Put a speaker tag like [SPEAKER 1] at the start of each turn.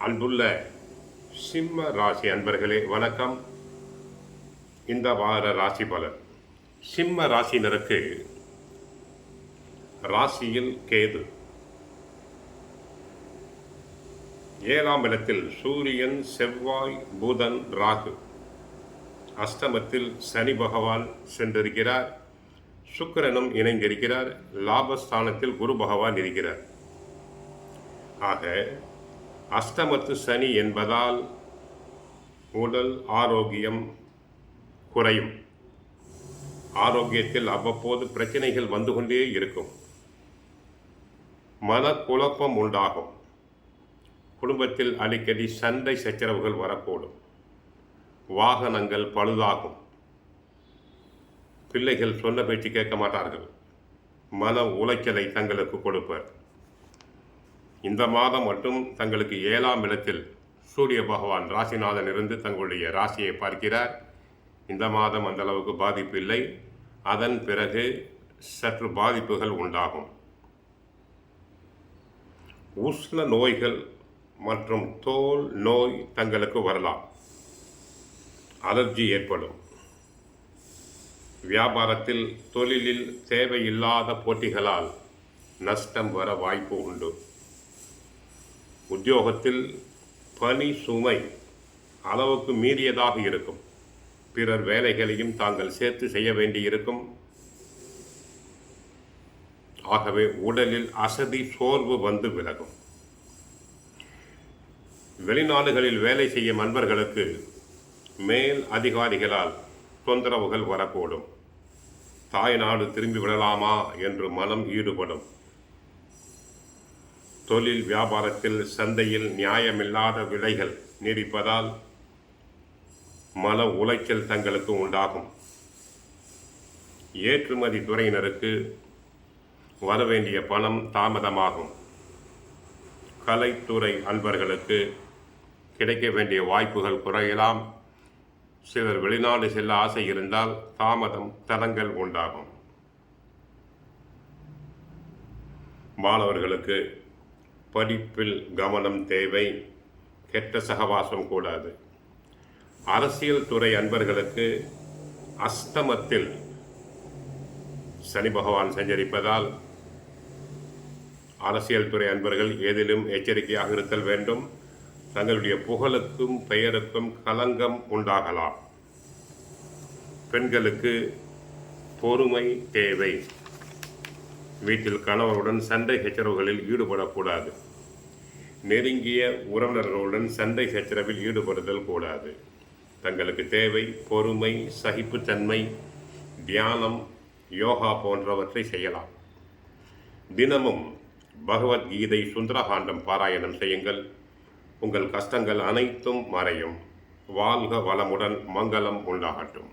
[SPEAKER 1] அன்புள்ள சிம்ம ராசி அன்பர்களே வணக்கம். இந்த வார ராசி பலன். சிம்ம ராசினருக்கு ராசியில் கேது, 7ஆம் இடத்தில் சூரியன், செவ்வாய், புதன், ராகு, அஷ்டமத்தில் சனி பகவான் சென்றிருக்கிறார். சுக்கிரனும் இணைந்திருக்கிறார். லாபஸ்தானத்தில் குரு பகவான் இருக்கிறார். ஆக அஷ்டமத்து சனி என்பதால் உடல் ஆரோக்கியம் குறையும். ஆரோக்கியத்தில் அவ்வப்போது பிரச்சனைகள் வந்து கொண்டே இருக்கும். மனக்குழப்பம் உண்டாகும். குடும்பத்தில் அடிக்கடி சண்டை சச்சரவுகள் வரக்கூடும். வாகனங்கள் பழுதாகும். பிள்ளைகள் சொன்ன பேச்சு கேட்க மாட்டார்கள். மன உளைச்சலை தங்களுக்கு கொடுப்பர். இந்த மாதம் மட்டும் தங்களுக்கு 7ஆம் இடத்தில் சூரிய பகவான் ராசிநாதன் இருந்து தங்களுடைய ராசியை பார்க்கிறார். இந்த மாதம் அந்த அளவுக்கு பாதிப்பு இல்லை. அதன் பிறகு சற்று பாதிப்புகள் உண்டாகும். உஷ்ண நோய்கள் மற்றும் தோல் நோய் தங்களுக்கு வரலாம். அலர்ஜி ஏற்படும். வியாபாரத்தில் தொழிலில் தேவையில்லாத போட்டிகளால் நஷ்டம் வர வாய்ப்பு உண்டு. உத்தியோகத்தில் பணி சுமை அளவுக்கு மீறியதாக இருக்கும். பிறர் வேலைகளையும் தாங்கள் சேர்த்து செய்ய வேண்டியிருக்கும். ஆகவே உடலில் அசதி, சோர்வு வந்து விலகும். வெளிநாடுகளில் வேலை செய்யும் நண்பர்களுக்கு மேல் அதிகாரிகளால் தொந்தரவுகள் வரக்கூடும். தாய்நாடு திரும்பி விடலாமா என்று மனம் ஈடுபடும். தொழில் வியாபாரத்தில் சந்தையில் நியாயமில்லாத விலைகள் நீடிப்பதால் மன உளைச்சல் தங்களுக்கு உண்டாகும். ஏற்றுமதி துறையினருக்கு வரவேண்டிய பணம் தாமதமாகும். கலைத்துறை அன்பர்களுக்கு கிடைக்க வேண்டிய வாய்ப்புகள் குறையலாம். சிலர் வெளிநாடு செல்ல ஆசை இருந்தால் தாமதம், தடங்கள் உண்டாகும். மாணவர்களுக்கு படிப்பில் கவனம் தேவை. கெட்ட சகவாசம் கூடாது. அரசியல் துறை அன்பர்களுக்கு அஷ்டமத்தில் சனி பகவான் சஞ்சரிப்பதால் அரசியல் துறை அன்பர்கள் ஏதிலும் எச்சரிக்கையாக இருத்தல் வேண்டும். தங்களுடைய புகழுக்கும் பெயருக்கும் களங்கம் உண்டாகலாம். பெண்களுக்கு பொறுமை தேவை. வீட்டில் கணவருடன் சண்டை சச்சரவுகளில் ஈடுபடக்கூடாது. நெருங்கிய உறவினர்களுடன் சண்டை சச்சரவில் ஈடுபடுதல் கூடாது. தங்களுக்கு தேவை பொறுமை, சகிப்புத்தன்மை, தியானம், யோகா போன்றவற்றை செய்யலாம். தினமும் பகவத்கீதை, சுந்தரகாண்டம் பாராயணம் செய்யுங்கள். உங்கள் கஷ்டங்கள் அனைத்தும் மறையும். வாழ்க வளமுடன். மங்களம் உண்டாகட்டும்.